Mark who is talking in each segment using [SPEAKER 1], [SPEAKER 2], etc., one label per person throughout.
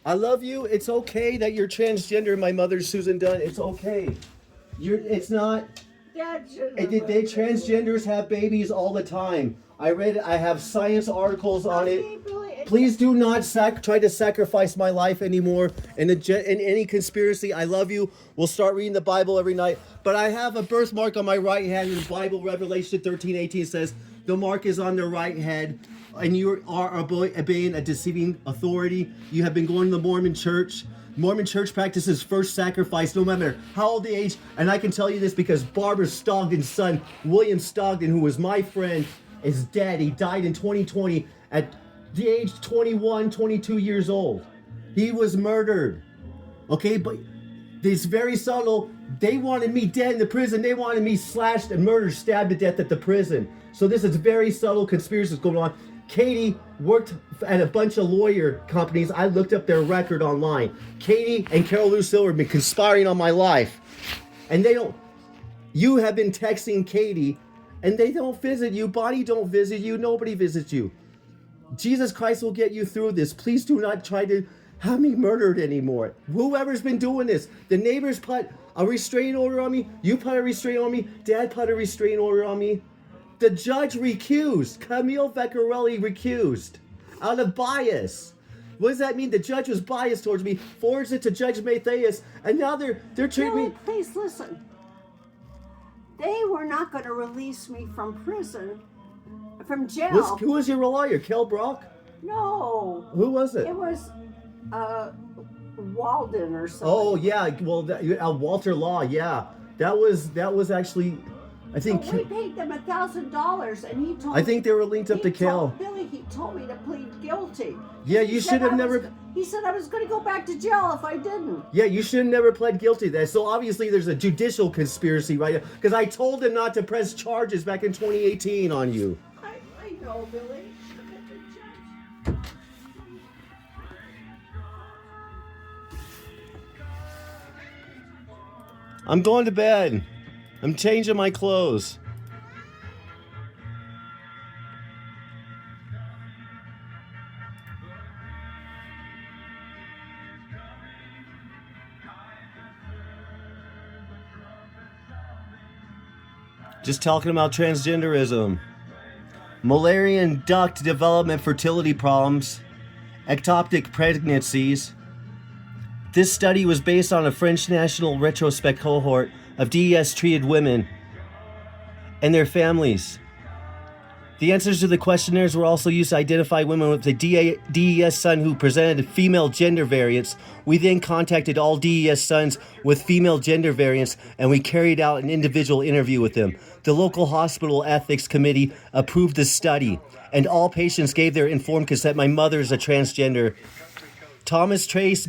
[SPEAKER 1] I love you. It's okay that you're transgender. My mother's Susan Dunn. It's okay. It's not. They transgenders have babies all the time. I read it. I have science articles on it. Please do not try to sacrifice my life anymore in any conspiracy. I love you. We'll start reading the Bible every night. But I have a birthmark on my right hand in the Bible. Revelation 13:18 says, the mark is on the right hand, and you are obeying a deceiving authority. You have been going to the Mormon church. Mormon church practices first sacrifice, no matter how old the age. And I can tell you this because Barbara Stogden's son, William Stogden, who was my friend, is dead. He died in 2020 at the age 21, 22 years old. He was murdered. Okay, but it's very subtle. They wanted me dead in the prison. They wanted me slashed and murdered, stabbed to death at the prison. So this is very subtle conspiracies going on. Katie worked at a bunch of lawyer companies. I looked up their record online. Katie and Carol Lucille have been conspiring on my life. And you have been texting Katie, and they don't visit you. Bonnie don't visit you. Nobody visits you. Jesus Christ will get you through this. Please do not try to have me murdered anymore. Whoever's been doing this, the neighbors put a restraining order on me. You put a restraining order on me. Dad put a restraining order on me. The judge recused. Camille Vecchiarelli recused out of bias. What does that mean? The judge was biased towards me, forwards it to Judge Matheus, and now they're treating me.
[SPEAKER 2] Please listen. They were not going to release me from prison, from jail.
[SPEAKER 1] Who was your lawyer? Kale Brock?
[SPEAKER 2] No.
[SPEAKER 1] Who was it?
[SPEAKER 2] It was Walden or something.
[SPEAKER 1] Oh yeah, well Walter Law. Yeah, that was actually. I think
[SPEAKER 2] we paid them $1,000, and he told.
[SPEAKER 1] I think they were linked up to Kale.
[SPEAKER 2] Billy, he told me to plead guilty.
[SPEAKER 1] Yeah, you should have never.
[SPEAKER 2] He said I was going to go back to jail if I didn't.
[SPEAKER 1] Yeah, you should have never pled guilty to that. So obviously there's a judicial conspiracy, right? Because I told him not to press charges back in 2018 on you.
[SPEAKER 2] I know, Billy.
[SPEAKER 1] I'm going to bed. I'm changing my clothes. Just talking about transgenderism. Mullally duct development fertility problems. Ectopic pregnancies. This study was based on a French national retrospect cohort of DES-treated women and their families. The answers to the questionnaires were also used to identify women with a DES son who presented female gender variants. We then contacted all DES sons with female gender variants, and we carried out an individual interview with them. The local hospital ethics committee approved the study, and all patients gave their informed consent. My mother is a transgender. Thomas Trace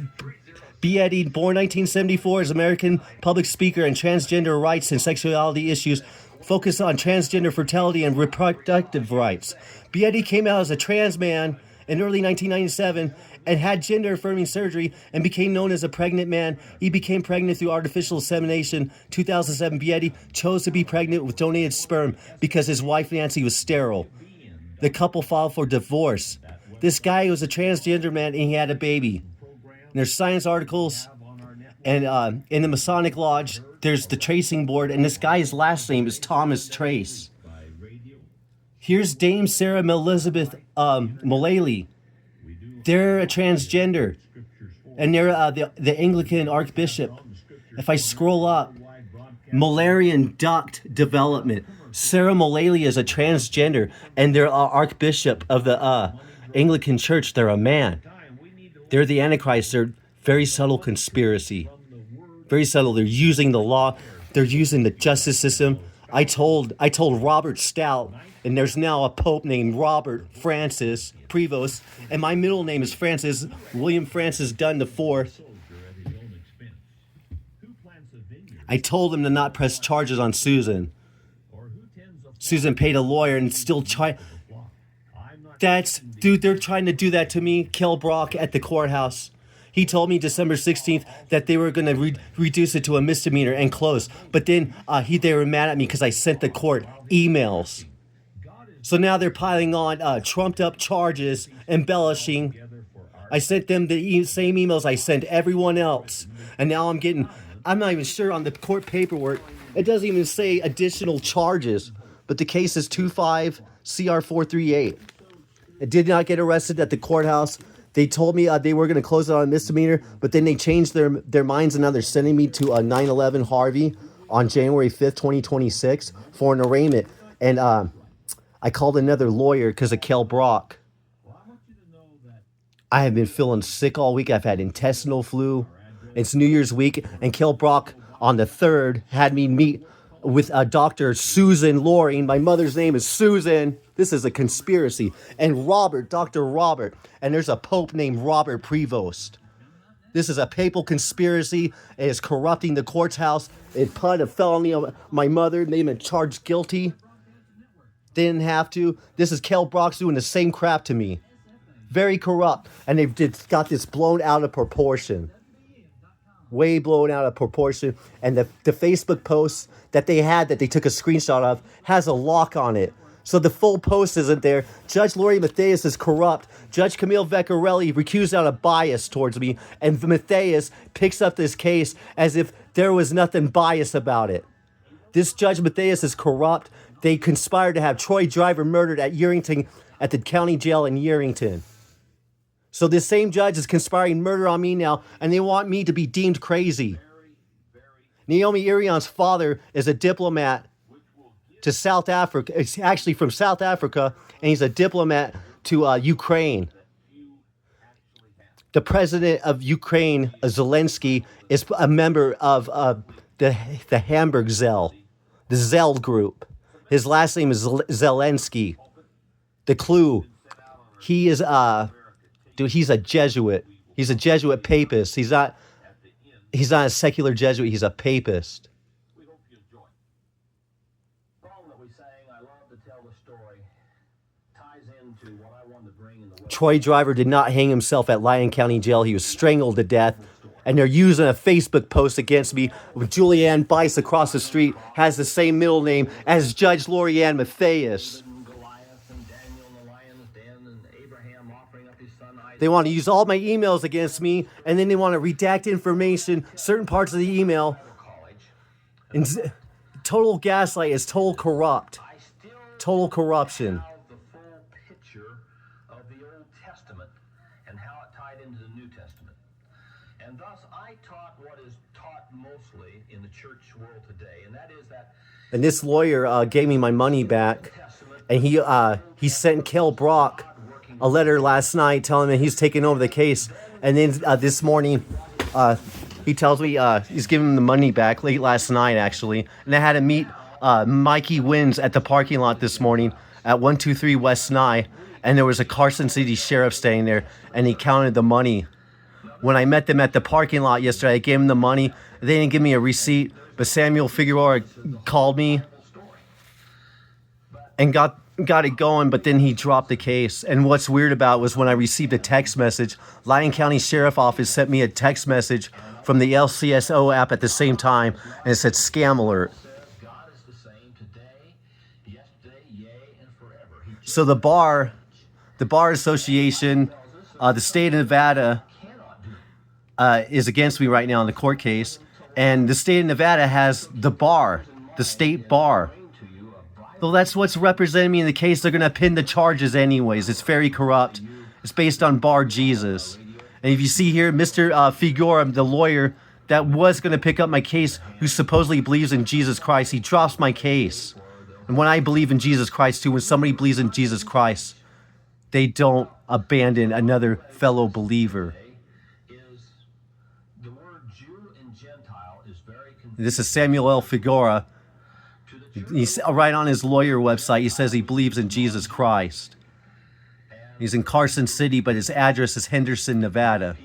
[SPEAKER 1] Beatie, born 1974, is American public speaker and transgender rights and sexuality issues, focused on transgender fertility and reproductive rights. Beatie came out as a trans man in early 1997 and had gender-affirming surgery and became known as a pregnant man. He became pregnant through artificial insemination. 2007, Beatie chose to be pregnant with donated sperm because his wife Nancy was sterile. The couple filed for divorce. This guy was a transgender man and he had a baby. And there's science articles, and in the Masonic Lodge, there's the tracing board, and this guy's last name is Thomas Trace. Here's Dame Sarah Elizabeth Mullally. They're a transgender, and they're the Anglican Archbishop. If I scroll up, Mullally duct development. Sarah Mullally is a transgender, and they're Archbishop of the Anglican Church. They're a man. They're the Antichrist. They're very subtle conspiracy. Very subtle. They're using the law. They're using the justice system. I told Robert Stout, and there's now a pope named Robert Francis Prevost, and my middle name is Francis William Francis Dunn IV. I told him to not press charges on Susan. Susan paid a lawyer and still try. They're trying to do that to me. Kale Brock at the courthouse. He told me December 16th that they were going to reduce it to a misdemeanor and close. But then they were mad at me because I sent the court emails. So now they're piling on trumped up charges, embellishing. I sent them the same emails I sent everyone else. And now I'm not even sure on the court paperwork. It doesn't even say additional charges. But the case is 25 CR 438. I did not get arrested at the courthouse. They told me they were going to close it on a misdemeanor, but then they changed their minds, and now they're sending me to 9/11 Harvey on January 5th, 2026 for an arraignment. And I called another lawyer because of Kale Brock. I have been feeling sick all week. I've had intestinal flu. It's New Year's week, and Kale Brock on the 3rd had me meet with Dr. Susan Loring. My mother's name is Susan. This is a conspiracy. And Dr. Robert. And there's a pope named Robert Prevost. This is a papal conspiracy. It is corrupting the court's house. It put a felony on my mother. They been charged guilty. They didn't have to. This is Kale Brock's doing the same crap to me. Very corrupt. And they've got this blown out of proportion. Way blown out of proportion. And the Facebook posts that they took a screenshot of has a lock on it. So the full post isn't there. Judge Lori Matheus is corrupt. Judge Camille Vecchiarelli recused out of bias towards me. And Matheus picks up this case as if there was nothing biased about it. This Judge Matheus is corrupt. They conspired to have Troy Driver murdered at Yerington, at the county jail in Yerington. So this same judge is conspiring murder on me now, and they want me to be deemed crazy. Naomi Irion's father is a diplomat to South Africa. It's actually from South Africa, and he's a diplomat to Ukraine. The president of Ukraine, Zelensky, is a member of the Hamburg Zell, the Zell group. His last name is Zelensky. The clue, he is he's a Jesuit. He's a Jesuit papist. He's not a secular Jesuit. He's a papist. Troy Driver did not hang himself at Lyon County Jail. He was strangled to death. And they're using a Facebook post against me with Julianne Bice across the street, has the same middle name as Judge Lorianne Matheus. They want to use all my emails against me, and then they want to redact information, certain parts of the email. And total gaslight is total corrupt. Total corruption. And this lawyer gave me my money back, and he sent Kale Brock a letter last night telling me he's taking over the case. And then this morning, he tells me he's giving him the money back late last night, actually. And I had to meet Mikey Wins at the parking lot this morning at 123 West Nye, and there was a Carson City sheriff staying there, and he counted the money. When I met them at the parking lot yesterday, I gave him the money. They didn't give me a receipt, but Samuel Figueroa called me and got it going, but then he dropped the case. And what's weird about it was when I received a text message, Lyon County Sheriff Office sent me a text message from the LCSO app at the same time, and it said scam alert. So the bar association, the state of Nevada is against me right now in the court case, and the state of Nevada has the state bar. Well, that's what's representing me in the case. They're going to pin the charges anyways. It's very corrupt. It's based on Bar Jesus. And if you see here, Mr. Figueroa, the lawyer that was going to pick up my case, who supposedly believes in Jesus Christ, he drops my case. And when I believe in Jesus Christ too, when somebody believes in Jesus Christ, they don't abandon another fellow believer. This is Samuel L. Figueroa. He's right on his lawyer website. He says he believes in Jesus Christ. He's in Carson City, but his address is Henderson, Nevada.